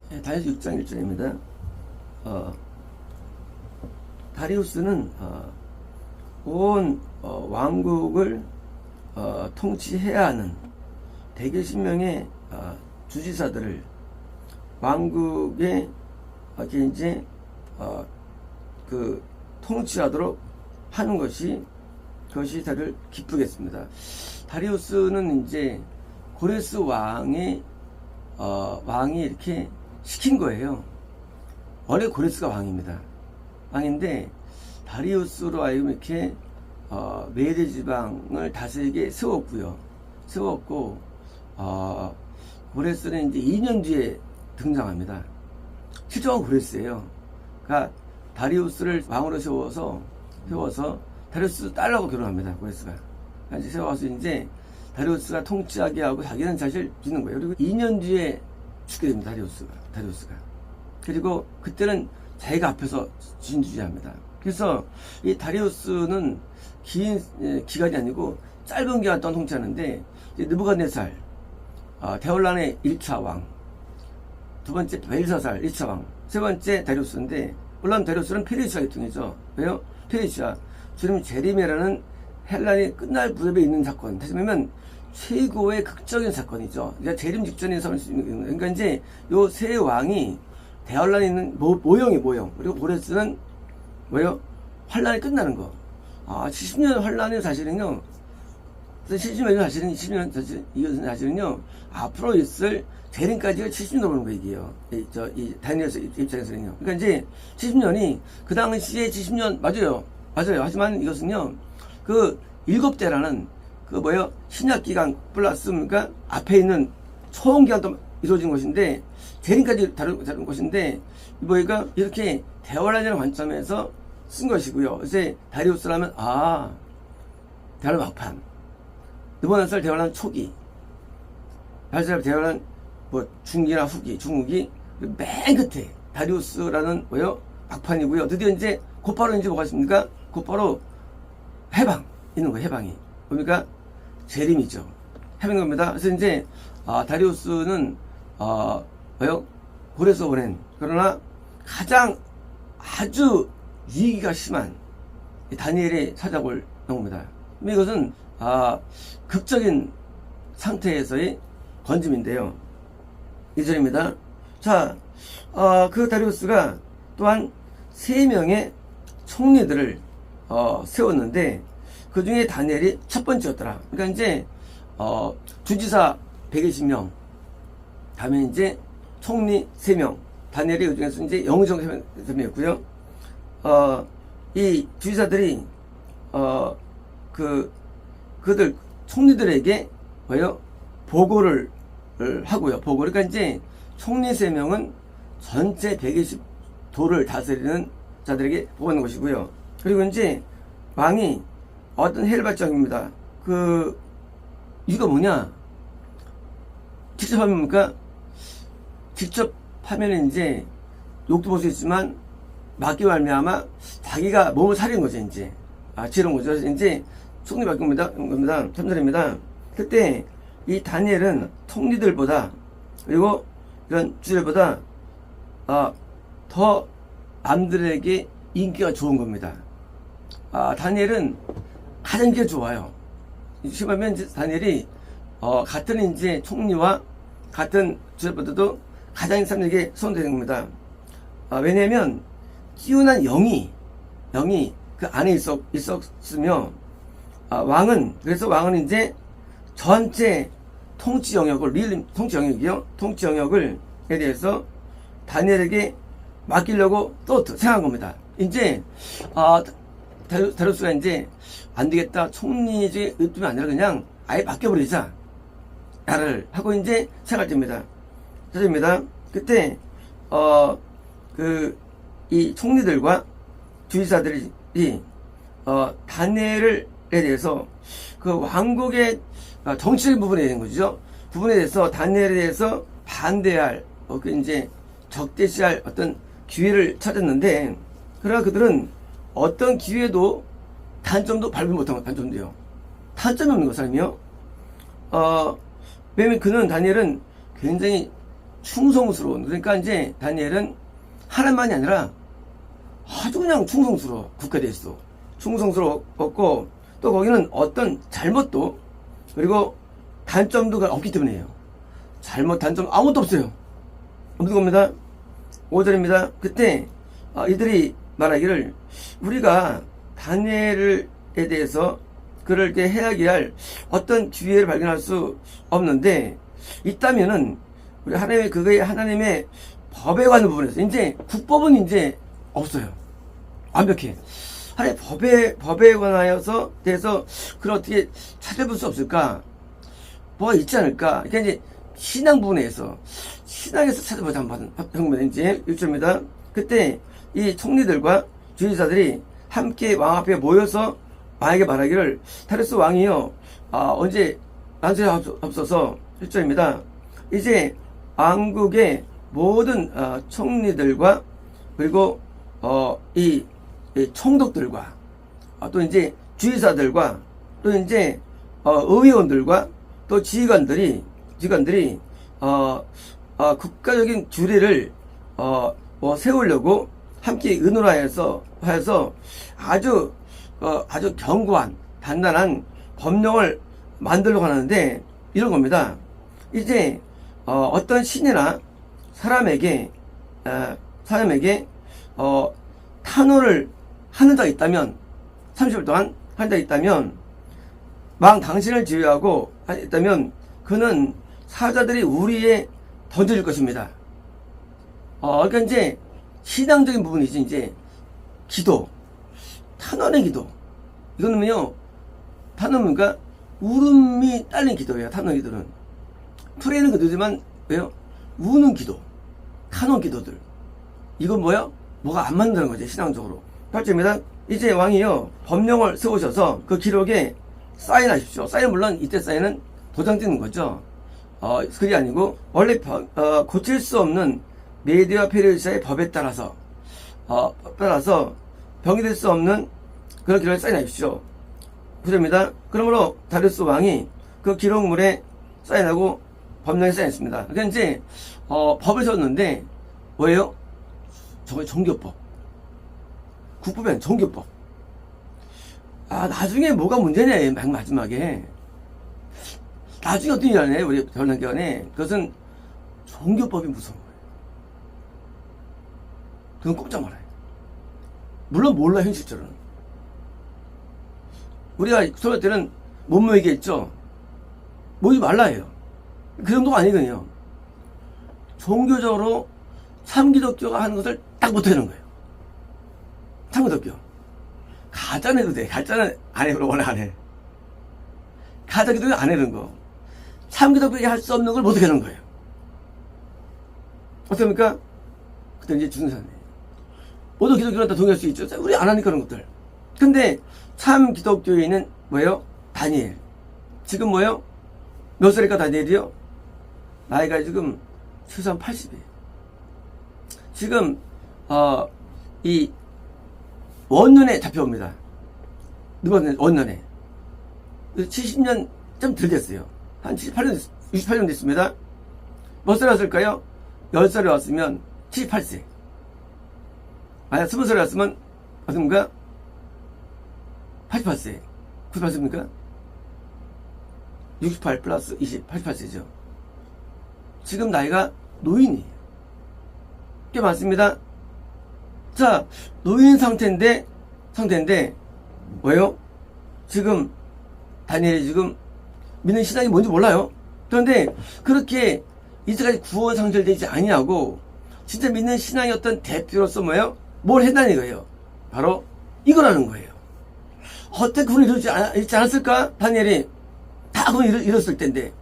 다니엘서 6장 1절입니다. 다리우스는 온 왕국을 통치해야 하는 대개십 명의 주지사들을 왕국에 이제 그 통치하도록 하는 것이 그것이 다들 기쁘겠습니다. 다리우스는 이제 고레스 왕이 이렇게 시킨 거예요. 원래 고레스가 왕입니다. 왕인데 다리우스로 하여금 이렇게 메데 지방을 다스리게 세웠고 고레스는 이제 2년 뒤에 등장합니다. 실존 고레스예요. 그러니까 다리우스를 왕으로 세워서 다리우스 딸하고 결혼합니다. 고레스가 이제 세워서 이제 다리우스가 통치하게 하고 자기는 자신을 짓는 거예요. 그리고 2년 뒤에 죽게 됩니다. 다리우스가. 그리고 그때는 자기가 앞에서 진주지합니다. 그래서 이 다리우스는 긴 기간이 아니고 짧은 기간 동안 통치하는데 느부갓네살 데올란의 1차 왕, 두 번째 벨사살 1차 왕, 세 번째 다리우스인데 물론 다리우스는 페르시아 계통이죠. 왜요? 페르시아 지금 제림이라는 헬란이 끝날 무렵에 있는 사건. 다시 말하면 최고의 극적인 사건이죠. 그러니까 재림 직전에 삼을 수 있는. 그러니까 이제 요 세 왕이 대환란에 있는 모형. 그리고 고레스는 뭐요? 환란이 끝나는 거. 70년 환란의 사실은요. 70년 사실은 이것은 사실은요. 앞으로 있을 재림까지가 70년 넘는 거 얘기예요. 이 다니엘서 입장에서는요. 그러니까 이제 70년이 그 당시에 70년 맞아요. 하지만 이것은요. 그 7대라는 신약 기간 플러스 그러니까 앞에 있는 초원 기간도 이루어진 것인데 재림까지 다룬 것인데 뭐가 이렇게 대환란이라는 관점에서 쓴 것이고요. 그래서 다리우스라면 대환란 막판, 느부갓네살 대환란 초기, 벨사살 대환란 중기나 후기, 중후기, 맨 끝에 다리우스라는 막판이고요. 드디어 이제 곧바로 이제 뭐가 있습니까? 곧바로 해방 있는 거예요. 해방이 뭡니까? 재림이죠. 해방인 겁니다. 그래서 이제 다리우스는 고레스가 보낸 그러나 가장 아주 위기가 심한 다니엘의 사작을 나옵니다. 이것은 극적인 상태에서의 건짐인데요. 2절입니다. 자, 그 다리우스가 또한 3명의 총리들을 세웠는데 그 중에 다니엘이 첫 번째였더라. 그러니까 이제 주지사 120명, 다음에 이제 총리 3명, 다니엘이 그 중에서 이제 영의정 3명이었고요. 이 주지사들이 그들 총리들에게 보고를 하고요. 그러니까 이제 총리 3명은 전체 120도를 다스리는 자들에게 보고하는 것이고요. 그리고 이제 왕이 어떤 헬발장입니다. 이유가 뭐냐? 직접 하면입니까? 직접 하면 이제 욕도 볼 수 있지만 맡기 말미암아 자기가 몸을 사린 거죠. 이제 지른 거죠. 이제 총리 맡긴 겁니다. 참전입니다. 그때 이 다니엘은 총리들보다 그리고 이런 주들보다 더 남들에게 인기가 좋은 겁니다. 다니엘은 가장 인기가 좋아요. 심하면 이제 다니엘이 같은 이제 총리와 같은 주들보다도 가장 사람에게 선호되는 겁니다. 왜냐하면 끼운한 영이 그 안에 있었으며 그래서 왕은 이제 전체 통치 영역을 통치 영역을 에 대해서 다니엘에게 맡기려고 또 생각한 겁니다. 이제 다리우스가 이제 안 되겠다, 총리직에 냅두면 안 되라, 그냥 아예 맡겨버리자 나를 하고 이제 생각할 때입니다. 그때 이 총리들과 주지사들이 다니엘에 대해서 그 왕국의 정치적인 부분에 대한 거죠. 부분에 대해서 다니엘에 대해서 반대할 이제 적대시할 어떤 기회를 찾았는데, 그러나 그들은 어떤 기회도 단점도 밟지 못한 것, 단점도요. 단점이 없는 것, 사람이요. 왜냐면 다니엘은 굉장히 충성스러운, 그러니까 이제 다니엘은 하나만이 아니라 아주 그냥 충성스러워. 국가에 대해서도 충성스러웠고, 또 거기는 어떤 잘못도 그리고 단점도 없기 때문이에요. 잘못 단점 아무것도 없어요. 없는 겁니다. 5절입니다. 그때 이들이 말하기를 우리가 다니엘에 대해서 그를 이렇게 해하게 할 어떤 기회를 발견할 수 없는데, 있다면은 우리 하나님의 그거에 하나님의 법에 관한 부분에서 이제 국법은 이제 없어요. 완벽해. 하나님의 법에 관하여서 대해서 그걸 어떻게 찾아볼 수 없을까? 뭐가 있지 않을까? 그러니까 이제 신앙 부분에서 신앙에서 찾아보자 한번 형님 이제 1절입니다. 그때 이 총리들과 주지사들이 함께 왕 앞에 모여서 왕에게 말하기를 다리우스 왕이요 언제 난소에 앞서서 1절입니다. 이제 왕국의 모든 총리들과 그리고 이 총독들과 또 이제 주지사들과 또 이제 의원들과 또 지휘관들이 국가적인 규례를 세우려고 함께 의논하여서 아주 견고한 단단한 법령을 만들려고 하는데, 이런 겁니다. 이제 어떤 신이나 사람에게 탄원을 하는 자가 있다면, 30일 동안 하는 자가 있다면, 왕 당신을 지휘하고 있다면 그는 사자들이 우리에 던져질 것입니다. 그러니까 이제 신앙적인 부분이지. 이제 기도, 탄원의 기도, 이거는요, 탄원은 그러니까 울음이 딸린 기도예요. 탄원 기도는 프레이는 기도지만 왜요? 우는 기도, 탄원 기도들, 이건 뭐가 안 맞는다는 거지, 신앙적으로. 8절입니다. 이제 왕이요 법령을 세우셔서 그 기록에 사인하십시오. 사인, 물론 이때 사인은 도장 찍는 거죠. 그게 아니고 원래 고칠 수 없는 메디와 페르시아의 법에 따라서 병이 될 수 없는 그런 기록에 사인하십시오. 9절입니다. 그러므로 다리우스 왕이 그 기록물에 사인하고 법령에 사인했습니다. 그러니까 이제 법을 세웠는데 뭐예요? 저게 종교법. 국법이 아니라 종교법. 나중에 뭐가 문제냐, 마지막에. 나중에 어떤 일이 하네, 우리 별난교환에. 그것은 종교법이 무서운 거예요. 그건 꼼짝 말아요. 물론 몰라, 현실적으로는. 우리가 소설 때는 못 모이겠죠? 모이지 말라 해요. 그 정도가 아니거든요. 종교적으로 참기독교가 하는 것을 딱 못하는 거예요. 참기독교. 가짜는 해도 돼. 가짜는 안 해. 원래 안 해. 가짜기독교 안 해는 거. 참기독교가 할 수 없는 걸 못하게 하는 거예요. 어떻습니까? 그때 이제 죽는 사람이에요. 모두 기독교는 다 동의할 수 있죠. 우리 안 하니까 그런 것들. 근데 참 기독교인은 뭐예요? 다니엘. 지금 뭐예요? 몇 살일까 다니엘이요? 나이가 지금 최소한 80이에요. 지금 이 원년에 잡혀옵니다. 원년에 70년 좀 덜 됐어요. 한 68년 됐습니다. 몇 살에 왔을까요? 10살에 왔으면 78세. 만약 20살에 왔으면 어떻습니까? 88세. 98세입니까? 68 플러스 20, 88세죠. 지금 나이가 노인이에요. 꽤 많습니다. 자, 노인 상태인데 왜요? 지금 다니엘이 지금 믿는 신앙이 뭔지 몰라요. 그런데 그렇게 이제까지 구원 상절되지 아니하고 진짜 믿는 신앙의 어떤 대표로서 뭐예요? 뭘 했다는 이거예요. 바로 이거라는 거예요. 어떻게 그분이 이러지 않았을까? 다니엘이 다 그분이 이뤘을 텐데,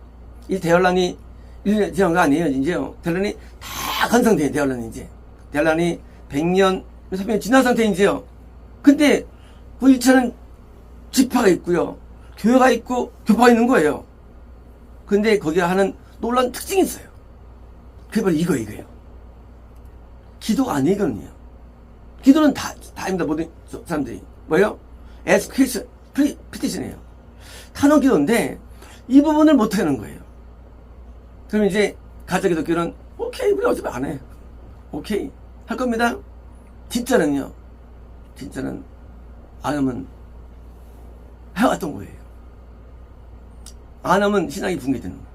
이 대열란이 1년 지난 거 아니에요, 이제요. 대열란이 다 간 상태예요, 대열란이 이제. 대열란이 100년, 300년 지난 상태인지요. 근데 그 1차는 지파가 있고요. 교회가 있고 교파가 있는 거예요. 근데 거기에 하는 놀라운 특징이 있어요. 그게 바로 이거예요. 기도가 아니거든요. 기도는 다입니다, 모든 사람들이. 뭐예요? Ask question, petition이에요. 탄원 기도인데 이 부분을 못하는 거예요. 그럼 이제 가짜 기독교는 오케이, 우리 어차피 안 해. 오케이, 할 겁니다. 진짜는요, 진짜는 안 하면 해왔던 거예요. 안 하면 신앙이 붕괴되는 거예요.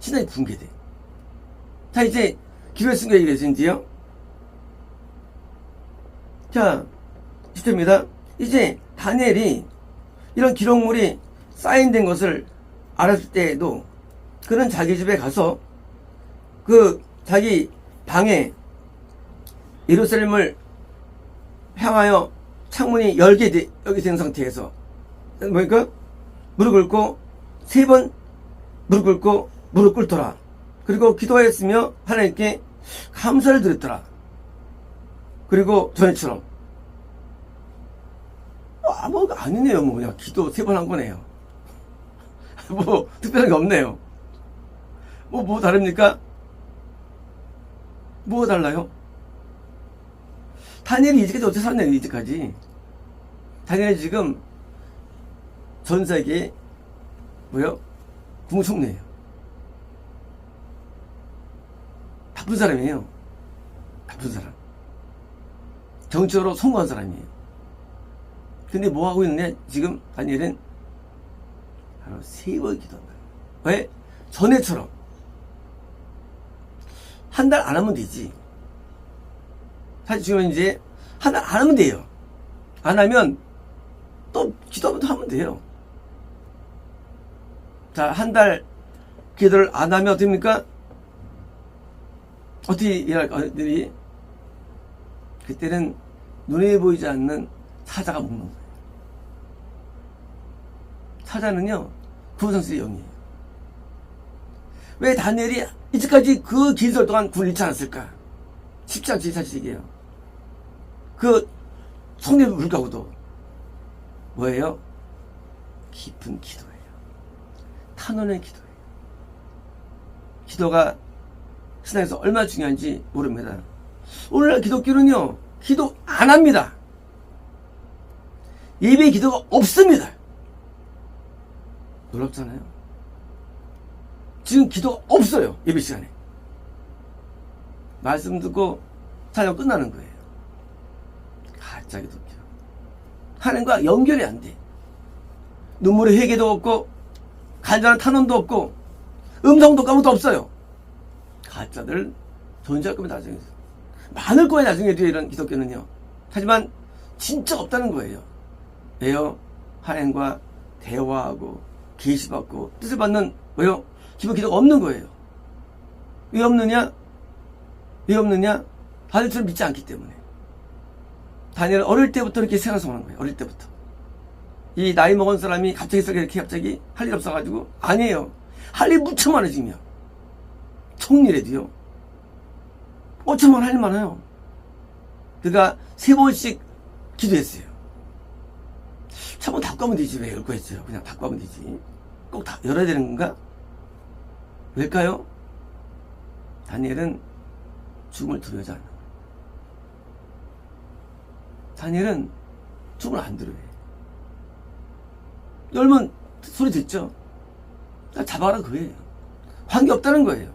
신앙이 붕괴돼. 자, 이제 기도했으니까 얘기했어요, 이제요. 자, 시점입니다. 이제 다니엘이 이런 기록물이 사인된 것을 알았을 때에도 그는 자기 집에 가서 그 자기 방에 예루살렘을 향하여 창문이 열게 된 상태에서 뭐니까 무릎 꿇고 3번 무릎 꿇고 무릎 꿇더라. 그리고 기도하였으며 하나님께 감사를 드렸더라. 그리고 전에처럼 아무것도 아니네요. 뭐 그냥 기도 3번 한 거네요. 뭐 특별한 게 없네요. 뭐 다릅니까? 뭐가 달라요? 다니엘이 이제까지 어떻게 살았나요? 이제까지 다니엘이 지금 전 세계 뭐요? 국무총리예요. 나쁜 사람이에요. 나쁜 사람. 정치적으로 성공한 사람이에요. 근데 뭐 하고 있느냐? 지금 다니엘은 바로 3번 기도한다. 왜? 전에처럼 한 달 안 하면 되지. 사실 지금 이제 한 달 안 하면 돼요. 안 하면 또 기도하면 또 하면 돼요. 자, 한 달 기도를 안 하면 어떻게 됩니까? 어떻게 일할까? 들이 그때는 눈에 보이지 않는 사자가 먹는 거예요. 사자는요, 구원성스의 영이에요. 왜 다니엘이 이제까지 그 기절 동안 굴 잃지 않았을까? 쉽지 않지, 사실이에요. 그 성령의 불가고도 뭐예요? 깊은 기도예요. 탄원의 기도예요. 기도가 신앙에서 얼마나 중요한지 모릅니다. 오늘날 기독교는요, 기도 안 합니다. 예배 기도가 없습니다. 놀랍잖아요. 지금 기도가 없어요. 예배 시간에. 말씀 듣고 찬양 끝나는 거예요. 가짜 기독교. 하나님과 연결이 안 돼. 눈물의 회개도 없고 간절한 탄원도 없고 음성도 아무것도 없어요. 가짜들 존재할 겁니다. 나중에 많을 거예요. 나중에 뒤에 이런 기독교는요. 하지만 진짜 없다는 거예요. 왜요? 하나님과 대화하고 계시받고 뜻을 받는 뭐요? 기본 기도가 없는 거예요. 왜 없느냐? 왜 없느냐? 다니엘처럼 믿지 않기 때문에. 다니엘은 어릴 때부터 이렇게 생활성하는 거예요. 어릴 때부터. 이 나이 먹은 사람이 이렇게 갑자기 할 일 없어가지고 아니에요. 할 일 무척 많아지며 총리래도요. 어쩌면 할 일 많아요. 그가 3번씩 기도했어요. 참고 닫고 하면 되지. 왜 열고 했어요? 그냥 닫고 하면 되지. 꼭 다 열어야 되는 건가? 왜일까요? 다니엘은 죽음을 두려워하지 않는 거예요. 다니엘은 죽음을 안 두려워해요. 열면 소리 듣죠? 잡아라 그거예요. 관계없다는 거예요.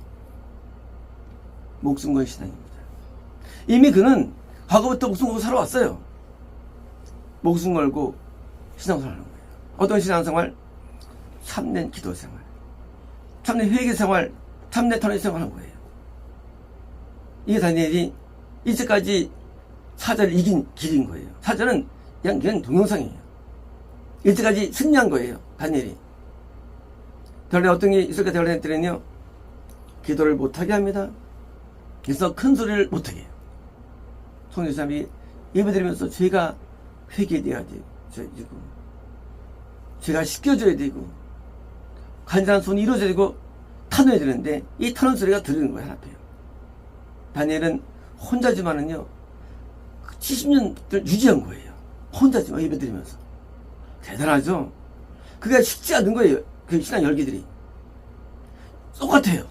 목숨 건 신앙입니다. 이미 그는 과거부터 목숨 걸고 살아왔어요. 목숨 걸고 신앙생활 하는 거예요. 어떤 신앙생활? 참된 기도생활, 참된 회개생활, 참된 탄원생활 하는 거예요. 이게 다니엘이 이제까지 사자를 이긴 길인 거예요. 사자는 그냥 동영상이에요. 이제까지 승리한 거예요. 다니엘이. 그런데 어떤 게 있을까 대화했더니요, 기도를 못하게 합니다. 그래서 큰 소리를 못하게 해요. 성령사람이 예배드리면서 죄가 회개돼야 되고, 죄가 씻겨져야 되고, 간절한 손이 이루어져야 되고, 탄원해야 되는데, 이 탄원 소리가 들리는 거예요, 하나님께요. 다니엘은 혼자지만은요, 70년 유지한 거예요. 혼자지만 예배드리면서. 대단하죠? 그게 쉽지 않은 거예요. 그 신앙 열기들이. 똑같아요.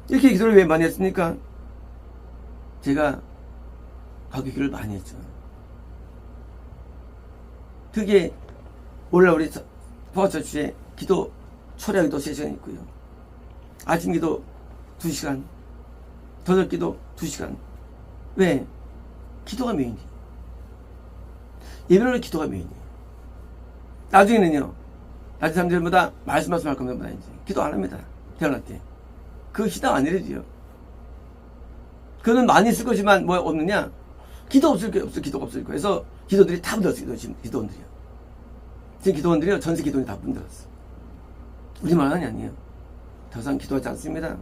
이렇게 기도를 왜 많이 했습니까? 제가 가교기를 많이 했죠. 그게 오늘 우리 포화처치에 기도 초래기도 세션이 있고요. 아침 기도 2시간, 저녁 기도 2시간. 왜? 기도가 메인이에요. 예배는 기도가 메인이에요. 나중에는요, 다른 사람들보다 말씀할 겁니다. 이제 기도 안 합니다. 태어날 때. 그 신앙 아니래도요. 그는 많이 쓸 거지만 뭐 없느냐? 기도 없을 거예요. 기도가 없을 거예요. 그래서 기도들이 다 문들었어요. 지금 기도원들이요. 지금 기도원들이요. 전세 기도원이 다 문들었어. 우리만이 아니에요. 더 이상 기도하지 않습니다.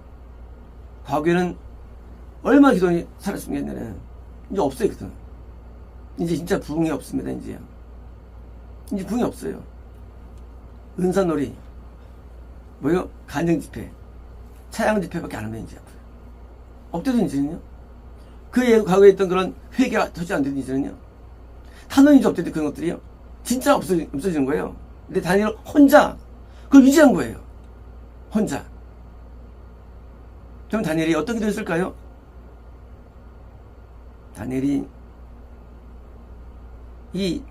과거에는 얼마나 기도원이 살았습니까? 옛날에는. 이제 없어요. 기도는. 이제 진짜 부흥이 없습니다. 이제 부흥이 없어요. 은사놀이, 뭐요? 간증집회, 차양집회밖에 안 하면 이제 앞으로. 없대도 이제는요. 그 과거에 있던 그런 회개가 터지 안 되는 이제는요. 탄원인지 없대도 그런 것들이요. 진짜 없어지는 거예요. 근데 다니엘 혼자 그걸 유지한 거예요. 혼자. 그럼 다니엘이 어떤 기도 했을까요? 다니엘이 이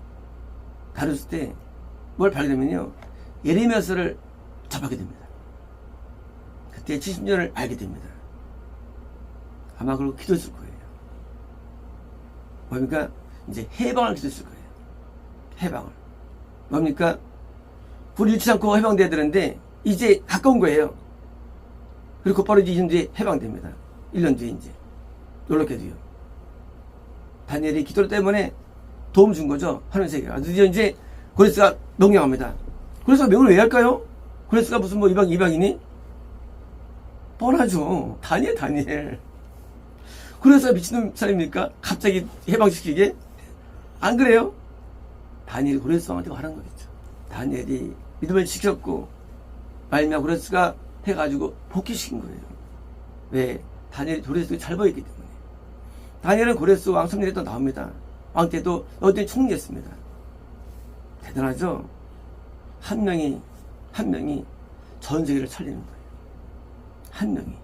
다루스 때 뭘 발견하면요. 예레미야서를 접하게 됩니다. 그때 70년을 알게 됩니다. 아마 그러고 기도했을 거예요. 뭡니까? 이제 해방을 기도했을 거예요. 해방을. 뭡니까? 불 잃지 않고 해방돼야 되는데 이제 가까운 거예요. 그리고 곧바로 이제 2년 뒤에 해방됩니다. 1년 뒤에 이제. 놀랍게도요. 다니엘이 기도 때문에 도움 준 거죠. 하늘 세계가. 드디어 이제 고레스가 명령합니다. 고레스가 명을 왜 할까요? 고레스가 무슨 뭐 이방인이? 뻔하죠. 다니엘. 고레스가 미친놈 사람입니까? 갑자기 해방시키게? 안 그래요? 다니엘이 고레스 왕한테 말한 거겠죠. 다니엘이 믿음을 지켰고 말미암아 고레스가 해가지고 복귀시킨 거예요. 왜? 다니엘이 고레스가 잘 보였기 때문에. 다니엘은 고레스 왕 3년에 또 나옵니다. 왕 때도 어떤 총리였습니다. 대단하죠? 한 명이 전 세계를 살리는 거예요. 한 명이.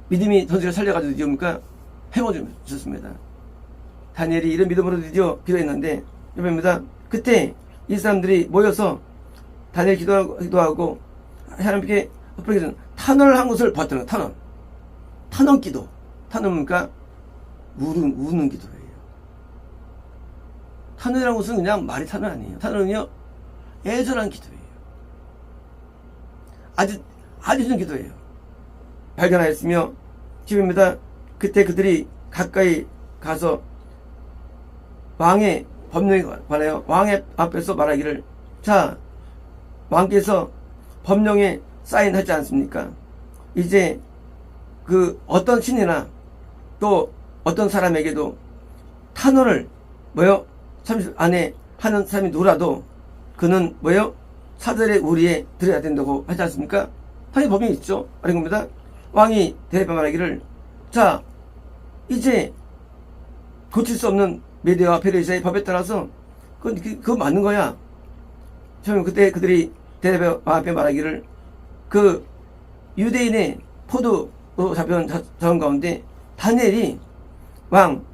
믿음이 전 세계를 살려가지고 드디어 뭡니까? 해방을 주셨습니다. 다니엘이 이런 믿음으로 드디어 기도했는데, 여러분입니다. 그때 이 사람들이 모여서 다니엘 기도하고 하나님께 엎드려서 탄원을 한 것을 봤다는 거예요. 탄원 기도. 탄원은 뭡니까? 우는 기도예요. 탄원이라는 것은 그냥 말이 탄원 아니에요. 탄원은요, 애절한 기도예요. 아주 좋은 기도예요. 발견하였으며, 지금입니다. 그때 그들이 가까이 가서 왕의 법령에 관하여 왕의 앞에서 말하기를, 자, 왕께서 법령에 사인하지 않습니까? 이제 그 어떤 신이나 또 어떤 사람에게도 탄원을 30일 안에 하는 사람이 누구라도 그는 사절의 우리에 들어야 된다고 하지 않습니까? 당연히 법령이 있죠. 아닌 겁니다. 왕이 대답해 말하기를, 자, 이제 고칠 수 없는 메대와 페르시아의 법에 따라서 그건 맞는 거야. 처음에 그때 그들이 대답해 말하기를, 그 유대인의 포도로 잡혀온 자원 가운데 다니엘이 왕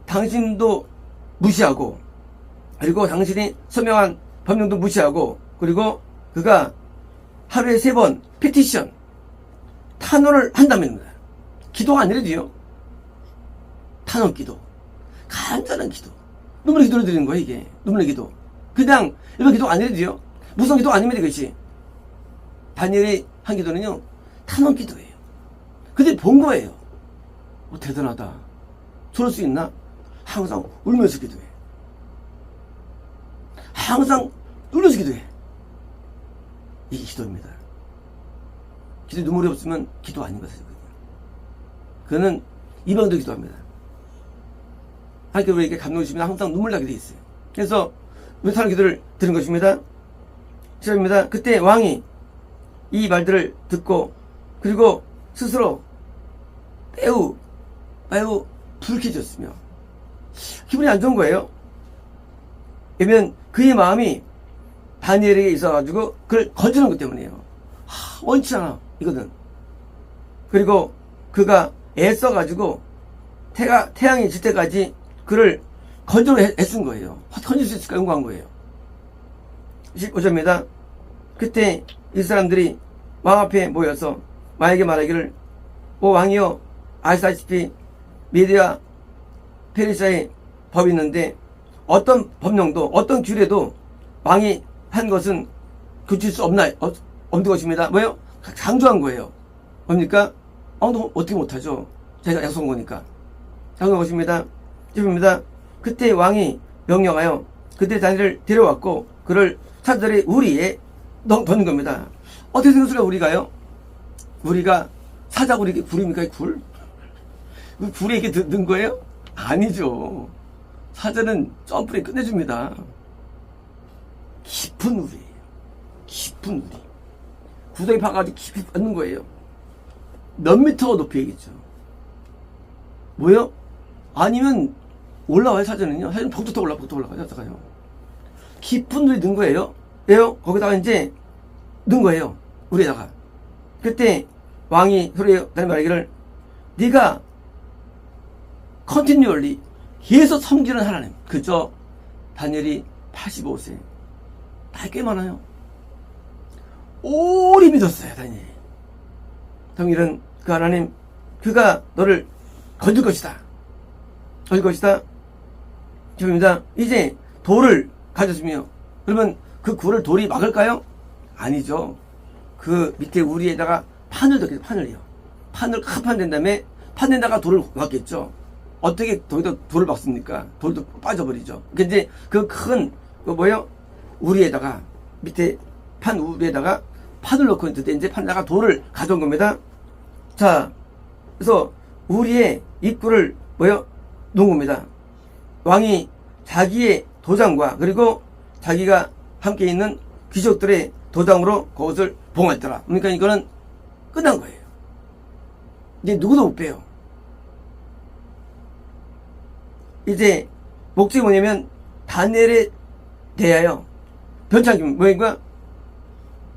당신도 무시하고, 그리고 당신이 서명한 법령도 무시하고, 그리고 그가 하루에 3번 피티션 탄원을 한다면, 기도가 아니라도요, 탄원 기도, 간단한 기도, 눈물의 기도를 드리는 거예요. 이게 눈물의 기도, 그냥 일반 기도가 아니라도요, 무슨 기도 아닙니다. 이것이 다니엘이 한 기도는요, 탄원 기도예요. 그들이 본 거예요. 대단하다. 저럴 수 있나? 항상 울면서 기도해. 항상 울면서 기도해. 이게 기도입니다. 기도 눈물이 없으면 기도 아닌 것이거든요. 그는 이방도 기도합니다. 하나님께 우리에게 감동 주시면 항상 눈물 나게 돼 있어요. 그래서 탄원 기도를 드린 것입니다. 시작입니다. 그때 왕이 이 말들을 듣고, 그리고 스스로 매우 불쾌해졌으며 기분이 안 좋은 거예요. 왜냐면 그의 마음이 다니엘에게 있어가지고 그를 건드는 것 때문이에요. 원치 않아 이거는. 그리고 그가 애써가지고 태양이 질 때까지 그를 건드려 애쓴 거예요. 건질 수 있을까 연구한 거예요. 15절입니다. 그때 이 사람들이 왕 앞에 모여서 왕에게 말하기를, 오 왕이여, 아시다시피 메디아 페르시아의 법이 있는데 어떤 법령도 어떤 규례도 왕이 한 것은 고칠 수 없는 것입니다. 뭐예요? 강조한 거예요. 뭡니까? 어떻게 못하죠? 제가 약속한 거니까. 강조한 것입니다. 입니다. 그때 왕이 명령하여 그때 다니엘을 데려왔고 그를 사자들의 우리에 넣는 겁니다. 어떻게 생겼을까 우리가요? 우리가 사자굴이 굴입니까? 굴? 굴에 이렇게 넣은 거예요? 아니죠. 사자는 점프를 끝내줍니다. 깊은 우리예요. 깊은 우리. 구덩이 파가지고 깊이 받는 거예요. 몇 미터 높이겠죠. 뭐요? 아니면 올라와요. 사자는요. 사자는 벽부터 올라가요. 깊은 물이 넣은 거예요. 왜요? 거기다가 이제 넣은 거예요. 우리에다가. 그때 왕이 소리에 말하기를, 네가 컨티뉴얼리 계속 섬기는 하나님. 그죠? 다니엘이 85세. 나이 꽤 많아요. 오래 믿었어요. 다니엘이. 다니엘은 그 하나님, 그가 너를 건질 것이다. 건질 것이다. 기쁩니다. 이제 돌을 가졌으며, 그러면 그 굴을 돌이 막을까요? 아니죠. 그 밑에 우리에다가 판을 넣겠죠. 판을요. 판을 큰 판 된 다음에 판에다가 돌을 막겠죠. 어떻게 거기다 돌을 막습니까? 돌도 빠져버리죠. 근데 그 큰 우리에다가 밑에 판 우리에다가 판을 넣고 있는데 이제 판에다가 돌을 가져온 겁니다. 자, 그래서 우리의 입구를 놓은 겁니다. 왕이 자기의 도장과 그리고 자기가 함께 있는 귀족들의 도장으로 그것을 봉했더라. 그러니까 이거는 끝난 거예요. 이제 누구도 못 빼요. 이제 목적이 뭐냐면 다니엘에 대하여 변창기 뭐인가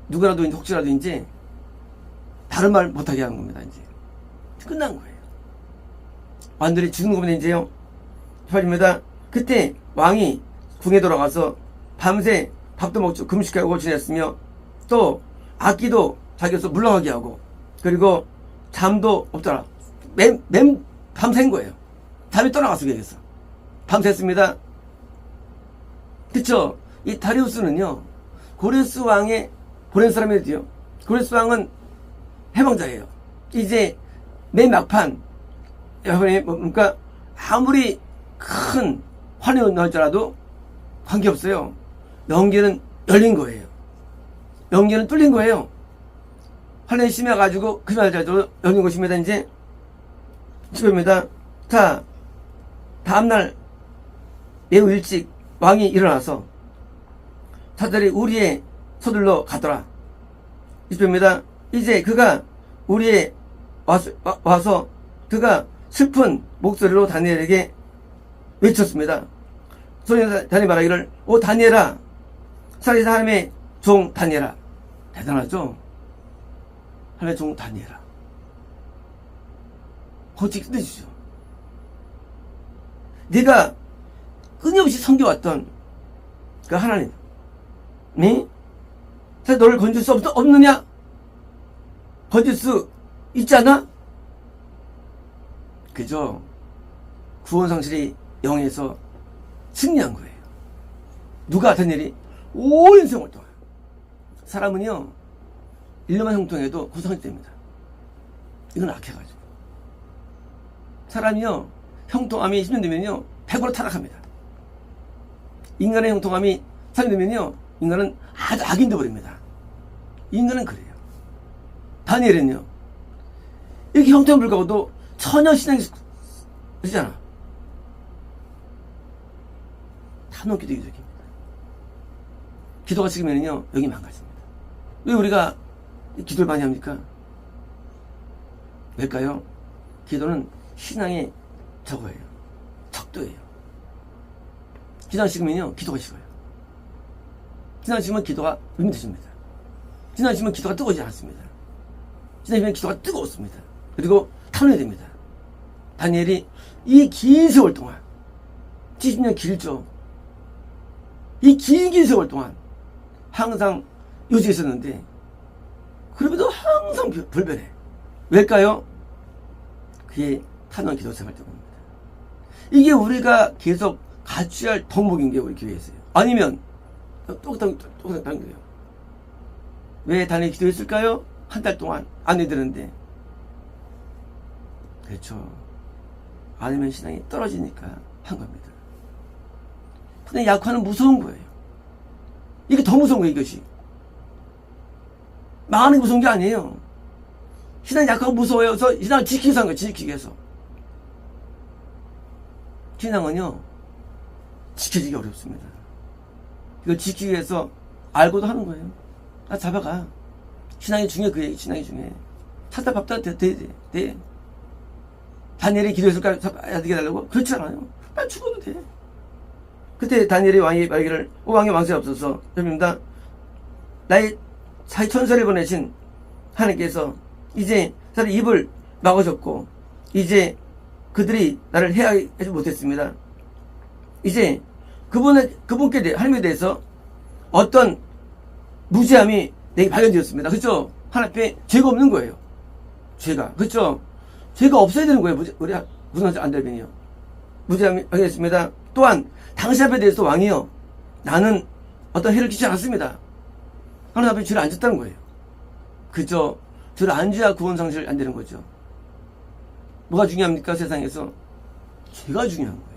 누구라도 혹시라도 이제 다른 말 못하게 하는 겁니다. 이제 끝난 거예요. 완전히 죽는 겁니다. 이제요. 말입니다. 그때 왕이 궁에 돌아가서 밤새 밥도 먹고 금식하고 지냈으며 또 악기도 자기로서 물러가게 하고 그리고 잠도 없더라. 밤샌 거예요. 잠이 떠나갔어. 여기서 밤샜습니다. 그쵸? 이 다리우스는요 고레스 왕의 보낸 사람이었죠. 고레스 왕은 해방자예요. 이제 맨 막판 그러니까 아무리 큰 환영이 나올지라도 관계없어요. 영계는 열린 거예요. 영계는 뚫린 거예요. 환란이 심해가지고 그 날짜도 열린 것입니다. 이제 지금입니다. 자, 다음날 매우 일찍 왕이 일어나서 사자들이 우리에 서둘러 가더라. 이십니다. 이제 그가 우리에 와서 그가 슬픈 목소리로 다니엘에게 외쳤습니다. 소리는 다니엘 말하기를, 오 다니엘아, 살아계신 하나님의 종 다니엘아. 대단하죠? 하나님의 종 다니엘아. 어떻게 끝내주죠? 네가 끊임없이 섬겨왔던 그 하나님이 너를 건질 수 없느냐? 건질 수 있지 않아? 그죠? 구원상실이 영에서 승리한 거예요. 누가 다니엘이 오랜 세월 동안. 사람은요 1년만 형통해도 구성이 됩니다. 이건 악해가지고. 사람이요 형통함이 10년 되면요 100으로 타락합니다. 인간의 형통함이 3년 되면요 인간은 아주 악인 되어버립니다. 인간은 그래요. 다니엘은요 이렇게 형통함 불가고도 전혀 신앙이 그러잖아. 한옥 기도 이적입니다. 기도가 식으면요 여기 망가집니다. 왜 우리가 기도를 많이 합니까? 왜일까요? 기도는 신앙의 저거예요. 척도예요. 신앙 식으면요 기도가 식어요. 신앙 식으면 기도가 밋밋해집니다. 신앙 식으면 기도가 뜨거워지지 않습니다. 신앙 식으면 기도가 뜨거웠습니다. 그리고 타원이 됩니다. 다니엘이 이 긴 세월 동안 70년 길죠. 이 긴 세월 동안 항상 요지에 있었는데 그럼에도 항상 불변해. 왜일까요? 그게 탄원 기도 생활 때문입니다. 이게 우리가 계속 갖춰야 할 덕목인 게 우리 교회에서요. 아니면 똑같은 거예요. 왜 단일 기도했을까요? 한 달 동안 안 해드는데. 그렇죠. 아니면 신앙이 떨어지니까 한 겁니다. 근데 약화는 무서운 거예요. 이게 더 무서운 거예요, 이것이. 망하는 게 무서운 게 아니에요. 신앙 약화가 무서워서 신앙을 지키기 위해서 한 거예요, 지키기 위해서. 신앙은요, 지켜지기 어렵습니다. 이걸 지키기 위해서 알고도 하는 거예요. 나 잡아가. 신앙이 중요해, 그 얘기, 신앙이 중요해. 찾다 밥다 돼. 다니엘이 기도했을까? 어떻게 달라고? 그렇지 않아요. 빨리 죽어도 돼. 그때 다니엘이 왕의 말기를, 왕의 왕세가 없어서, 여러분입니다. 나의 사이 천사를 보내신 하나님께서 이제 나를 입을 막아줬고, 이제 그들이 나를 해하지 못했습니다. 이제 그분께 하나님에 대해서 어떤 무지함이 내게 발견되었습니다. 그렇죠? 하나님 앞에 죄가 없는 거예요. 죄가. 그렇죠? 죄가 없어야 되는 거예요. 우리 무슨 안달변이요. 무지함이 발견됐습니다. 또한 당신 앞에 대해서 왕이요, 나는 어떤 해를 끼치지 않았습니다. 하나님 앞에 죄를 안 졌다는 거예요. 그죠? 죄를 안 져야 구원 상실 안 되는 거죠. 뭐가 중요합니까? 세상에서 죄가 중요한 거예요.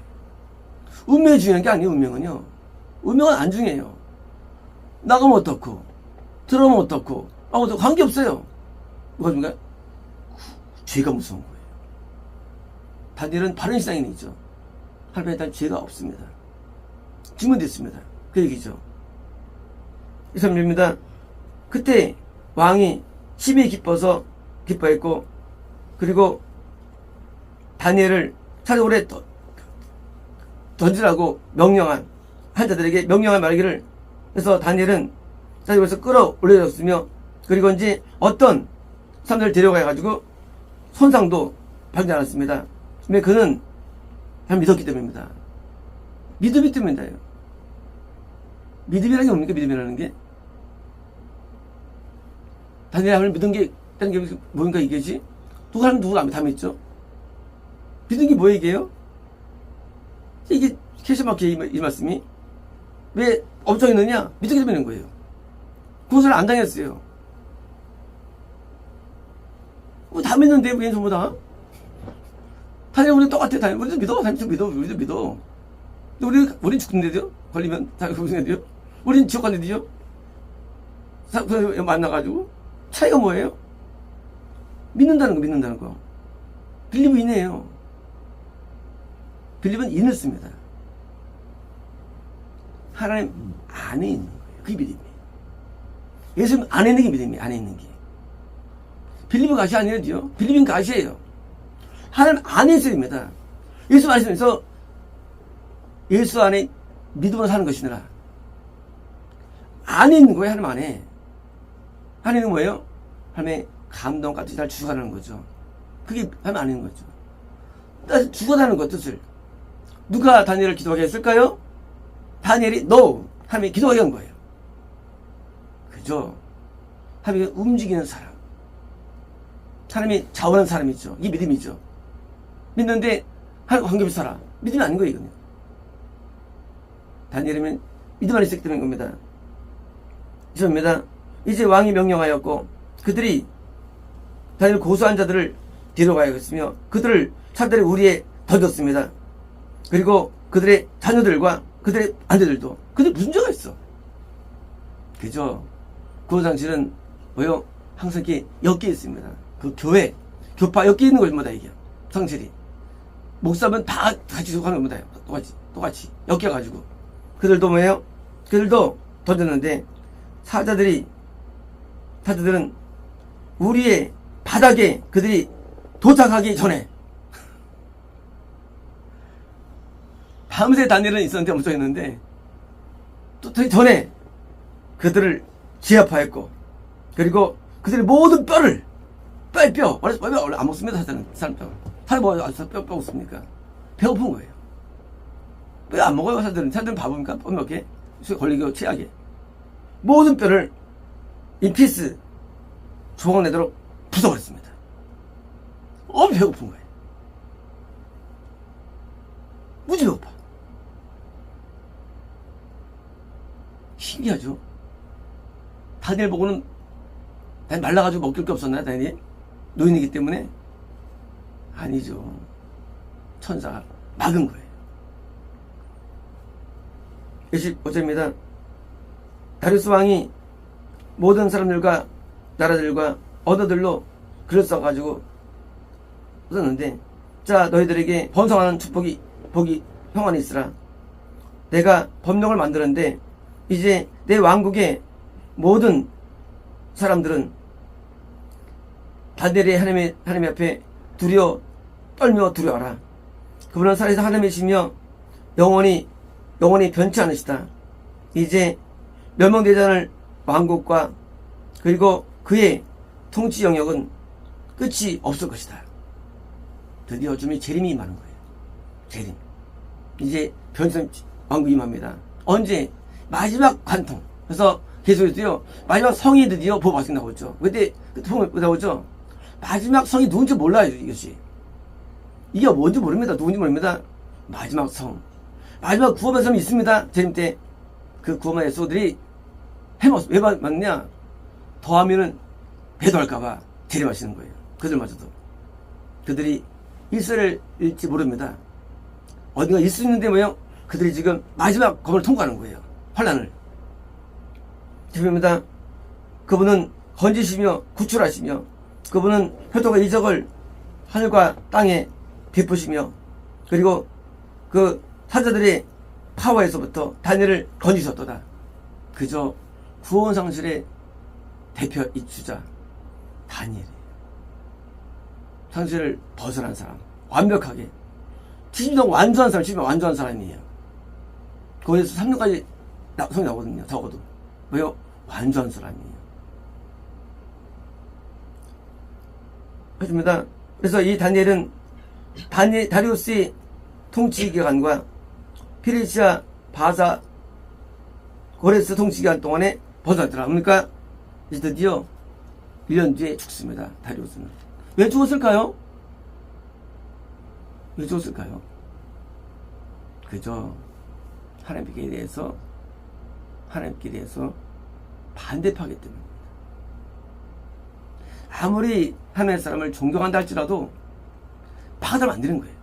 운명이 중요한 게 아니에요. 운명은요, 운명은 안 중요해요. 나가면 어떻고 들어오면 어떻고 관계없어요. 뭐가 중요한가? 죄가 무서운 거예요. 다니엘은 바른 신앙인이죠. 하나님에 대한 죄가 없습니다. 증명됐습니다. 그 얘기죠. 23절입니다. 그때 왕이 심히 기뻐했고, 그리고 다니엘을 사자굴에 던지라고 명령한 한자들에게 명령한 말기를 해서 다니엘은 사자굴에서 끌어올려졌으며, 그리고 이제 어떤 사람들을 데려가가지고 손상도 받지 않았습니다. 근데 그는 잘 믿었기 때문입니다. 믿음이 때문이에요. 믿음이라는 게 뭡니까? 믿음이라는 게 다니엘을 믿은 게 있다는 게 뭔가 이게지? 누구를 다 믿죠? 믿은 게 뭐예요, 이게요? 이게 캐시마키의 이 말씀이 왜 엄청 있느냐? 믿기 때문에 있는 거예요. 구원을 안 당했어요. 다 믿는데, 왜 전부 다? 다니엘 우리 똑같아. 다니엘 우리도 믿어. 우리도 믿어. 우린 죽는데도요? 걸리면 다 죽는데도요? 우린 지옥 간데도요? 만나가지고 차이가 뭐예요? 믿는다는 거. 빌리브 인이에요. 빌리브는 인을 씁니다. 하나님 안에 있는 거예요. 그게 믿음이에요. 예수님 안에 있는 게 믿음이에요. 안에 있는 게. 빌리브 가시 아니에요. 빌리브는 가시예요. 하나님 안에 있어야 됩니다. 예수 말씀에서 예수 안에 믿음으로 사는 것이니라. 안에 있는 거예요. 하나님 안에. 안에 있는 뭐예요? 하나님의 감동까지 잘 주관하는 거죠. 그게 하나님 안에 있는 거죠. 주관하는 것 뜻을. 누가 다니엘을 기도하게 했을까요? 다니엘이 하나님이 기도하게 한 거예요. 그죠? 하나님이 움직이는 사람. 하나님이 자원하는 사람이죠. 이게 믿음이죠. 믿는데 하나님과 관계없이 살아. 믿음이 아닌 거예요, 이거는. 다니엘이면 믿음 안에 있었기 때문인 겁니다. 이십니다. 이제 왕이 명령하였고 그들이 다니엘 고소한 자들을 데려가야겠으며 그들을 사들의 우리에 던졌습니다. 그리고 그들의 자녀들과 그들의 아내들도. 근데 무슨 죄가 있어? 그죠? 구원상실은 뭐요? 항상 이렇게 엮여 있습니다. 그 교파 엮여 있는 것입니다, 이게. 상실이. 목사면 다 같이 속하는 겁니다. 똑같이 엮여가지고. 그들도 뭐예요? 그들도 던졌는데 사자들은 우리의 바닥에 그들이 도착하기 전에 밤새 다니엘은 있었는데 엄청 있는데 또 전에 그들을 제압하였고 그리고 그들의 모든 뼈를 원래 안 먹습니다. 사람 뼈. 사람 뭐 뼈 먹습니까? 배고픈 거예요. 뼈 안 먹어요. 사람들은 바보니까 뼈 먹게 걸리고 취하게 모든 뼈를 인피스 조각 내도록 부숴버렸습니다. 배고픈 거예요. 무지 배고파. 신기하죠? 다니엘 보고는 말라가지고 먹을 게 없었나요, 다니엘? 노인이기 때문에? 아니죠. 천사가 막은 거예요. 25절입니다. 다리우스 왕이 모든 사람들과 나라들과 언어들로 글을 써가지고 썼는데, 자, 너희들에게 번성하는 축복이 복이 평안이 있으라. 내가 법령을 만들었는데 이제 내 왕국의 모든 사람들은 다니엘의 하나님 앞에 떨며 두려워하라. 그분은 살아계신 하나님이시며 영원히 변치 않으시다. 이제 멸망되지 않을 왕국과 그리고 그의 통치 영역은 끝이 없을 것이다. 드디어 좀 재림이 임하는 거예요. 재림. 이제 변치 왕국이 임합니다. 언제? 마지막 관통. 그래서 계속해서요, 마지막 성이 드디어 보호받게 나오죠. 그때 나오죠. 마지막 성이 누군지 몰라요, 이것이. 이게 뭔지 모릅니다. 누군지 모릅니다. 마지막 성. 마지막 구원받은 사람이 있습니다. 재림 때. 그 구원받은 예수들이 해먹었어. 왜 막냐? 더하면은 배도할까봐 재림하시는 거예요. 그들마저도. 그들이 일세를일지 모릅니다. 어딘가 있을 수 있는데 뭐요? 그들이 지금 마지막 검을 통과하는 거예요. 환란을. 죄송합니다. 그분은 건지시며 구출하시며 그분은 효도가 이적을 하늘과 땅에 베푸시며 그리고 그 사자들의 파워에서부터 다니엘을 건지셨도다. 그저 구원상실의 대표 이주자 다니엘이에요. 상실을 벗어난 사람, 완벽하게 70년 완주한 사람, 70년 완주한 사람이에요. 거기에서 3년까지 성이 나오거든요. 적어도. 왜요? 완주한 사람이에요. 그렇습니다. 그래서 이 다니엘은 다리우스의 통치 기간과 페르시아 바사 고레스 통치 기간 동안에 벗어났더라. 그러니까 이제 드디어 1년 뒤에 죽습니다. 다리우스는. 왜 죽었을까요? 왜 죽었을까요? 그저 하나님께 대해서 반대파기 때문입니다. 아무리 하나님의 사람을 존경한다 할지라도 파하다면 안 되는 거예요.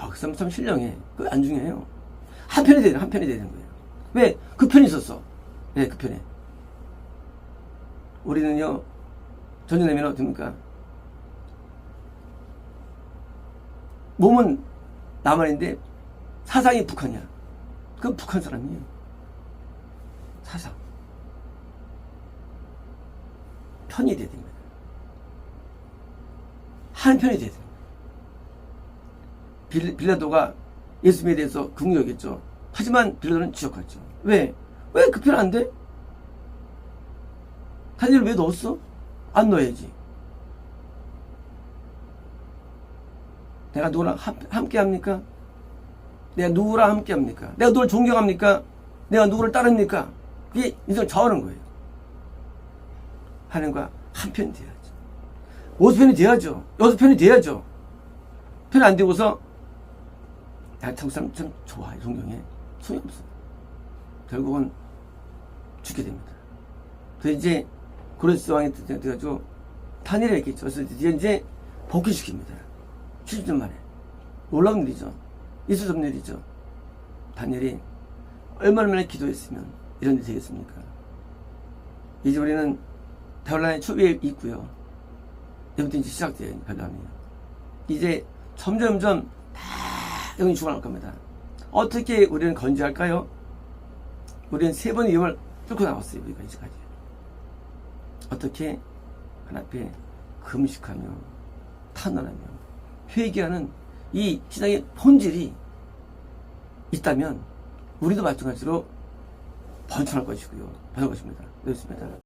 그 사람 참 신령해. 그거 안 중요해요. 한편이 돼야 되는 거예요. 왜? 그 편이 있었어. 네, 그 편에. 우리는요, 전쟁되면 어떻습니까? 몸은 남한인데 사상이 북한이야. 그건 북한 사람이에요. 사상. 편이 돼야 됩니다. 한 편이 돼야 됩니다. 빌라도가 예수님에 대해서 긍휼히 여겼죠. 하지만 빌라도는 지적했죠. 왜 그 편 안 돼? 다니엘을 왜 넣었어? 안 넣어야지. 내가 누구랑 함께 합니까? 내가 누구랑 함께 합니까? 내가 누구를 존경합니까? 내가 누구를 따릅니까? 이게 인생을 좌우하는 거예요. 하나님과 한편이 돼야죠. 5편이 돼야죠. 6편이 돼야죠. 편이 안 되고서 야, 참 좋아해, 존경해. 소용이 없어. 결국은 죽게 됩니다. 그래서 이제 고레스 왕이 돼가지고 다니엘을 했겠죠. 그래서 이제 복귀시킵니다. 70년 만에. 놀라운 일이죠. 있을 수 없는 일이죠. 다니엘이 얼마나 기도했으면 이런 일이 되겠습니까? 이제 우리는 대환란의 초비에 있고요. 이제부터 이제 시작돼요. 변함이에요. 이제 점점점 다 영이 죽어나갈 겁니다. 어떻게 우리는 건지할까요? 우리는 3번의 위험을 뚫고 나왔어요. 우리가 이제까지. 어떻게 하나님 앞에 금식하며 탄원하며 회개하는 이 신앙의 본질이 있다면 우리도 마찬가지로 번창할 것이고요. 번창할 것입니다. 그렇습니다.